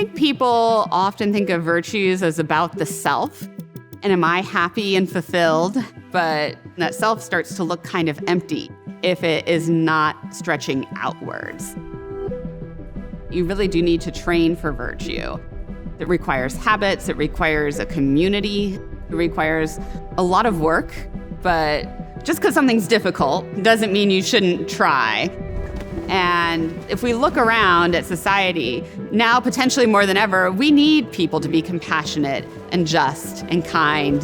think people often think of virtues as about the self. And am I happy and fulfilled? But that self starts to look kind of empty if it is not stretching outwards. You really do need to train for virtue. It requires habits, it requires a community, it requires a lot of work, but just because something's difficult doesn't mean you shouldn't try. And if we look around at society, now potentially more than ever, we need people to be compassionate and just and kind.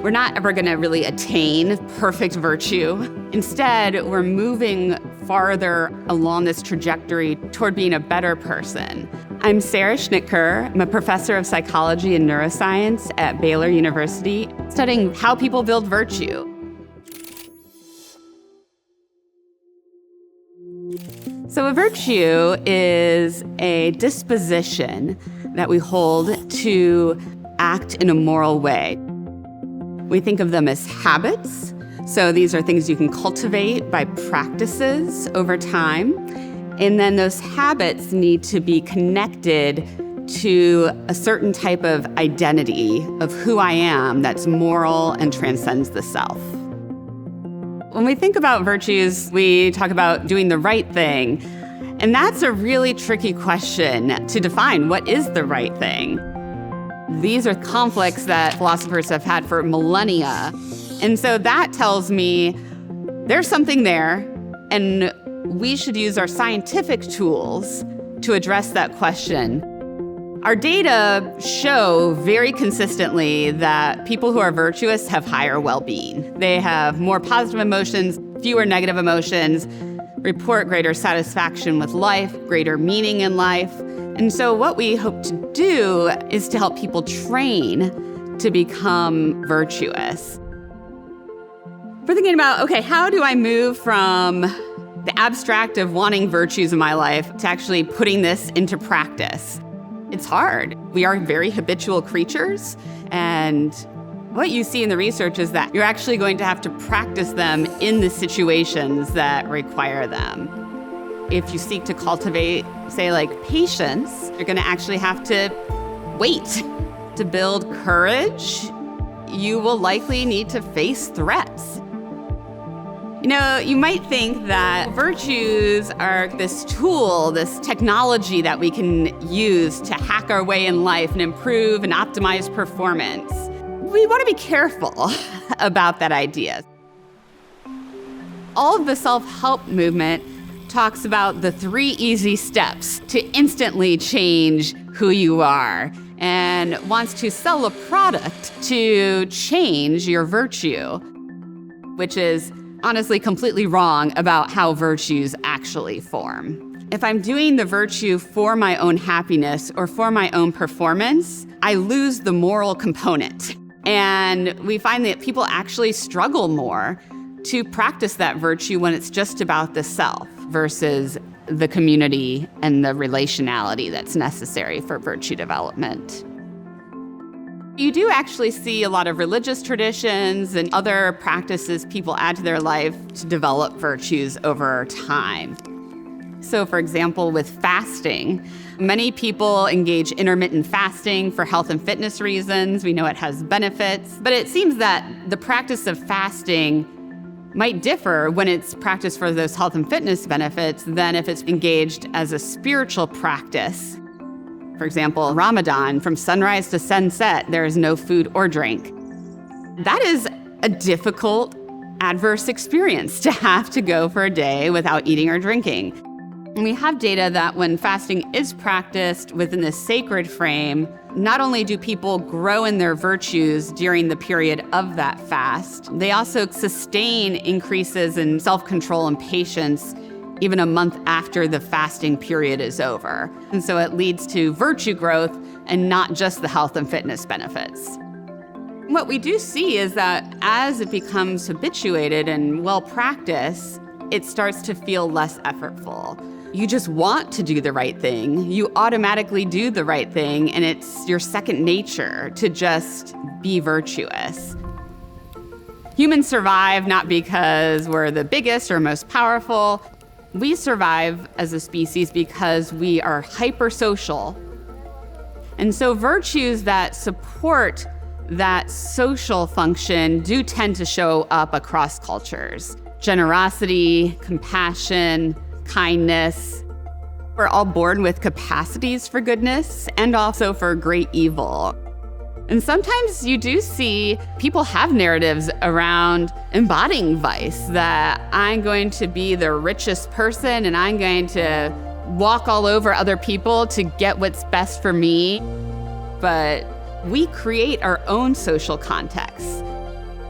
We're not ever going to really attain perfect virtue. Instead, we're moving farther along this trajectory toward being a better person. I'm Sarah Schnitker. I'm a professor of psychology and neuroscience at Baylor University, studying how people build virtue. So a virtue is a disposition that we hold to act in a moral way. We think of them as habits. So these are things you can cultivate by practices over time. And then those habits need to be connected to a certain type of identity of who I am that's moral and transcends the self. When we think about virtues, we talk about doing the right thing. And that's a really tricky question to define. What is the right thing? These are conflicts that philosophers have had for millennia. And so that tells me there's something there, and we should use our scientific tools to address that question. Our data show very consistently that people who are virtuous have higher well-being. They have more positive emotions, fewer negative emotions, report greater satisfaction with life, greater meaning in life. And so what we hope to do is to help people train to become virtuous. We're thinking about, okay, how do I move from the abstract of wanting virtues in my life to actually putting this into practice? It's hard. We are very habitual creatures, and what you see in the research is that you're actually going to have to practice them in the situations that require them. If you seek to cultivate, say, like patience, you're going to actually have to wait. To build courage, you will likely need to face threats. You know, you might think that virtues are this tool, this technology that we can use to hack our way in life and improve and optimize performance. We want to be careful about that idea. All of the self-help movement talks about the 3 easy steps to instantly change who you are and wants to sell a product to change your virtue, which is honestly completely wrong about how virtues actually form. If I'm doing the virtue for my own happiness or for my own performance, I lose the moral component. And we find that people actually struggle more to practice that virtue when it's just about the self versus the community and the relationality that's necessary for virtue development. You do actually see a lot of religious traditions and other practices people add to their life to develop virtues over time. So for example, with fasting, many people engage intermittent fasting for health and fitness reasons. We know it has benefits, but it seems that the practice of fasting might differ when it's practiced for those health and fitness benefits than if it's engaged as a spiritual practice. For example, Ramadan, from sunrise to sunset, there is no food or drink. That is a difficult, adverse experience to have to go for a day without eating or drinking. And we have data that when fasting is practiced within this sacred frame, not only do people grow in their virtues during the period of that fast, they also sustain increases in self-control and patience even a month after the fasting period is over. And so it leads to virtue growth and not just the health and fitness benefits. What we do see is that as it becomes habituated and well practiced, it starts to feel less effortful. You just want to do the right thing. You automatically do the right thing, and it's your second nature to just be virtuous. Humans survive not because we're the biggest or most powerful, We survive as a species because we are hypersocial. And so virtues that support that social function do tend to show up across cultures. Generosity, compassion, kindness. We're all born with capacities for goodness and also for great evil. And sometimes you do see people have narratives around embodying vice, that I'm going to be the richest person and I'm going to walk all over other people to get what's best for me. But we create our own social context.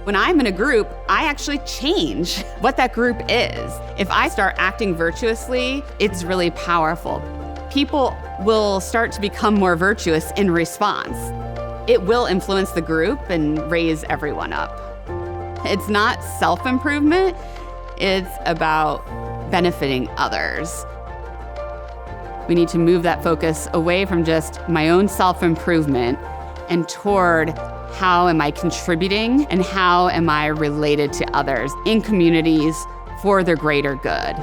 When I'm in a group, I actually change what that group is. If I start acting virtuously, it's really powerful. People will start to become more virtuous in response. It will influence the group and raise everyone up. It's not self-improvement, it's about benefiting others. We need to move that focus away from just my own self-improvement and toward how am I contributing and how am I related to others in communities for the greater good.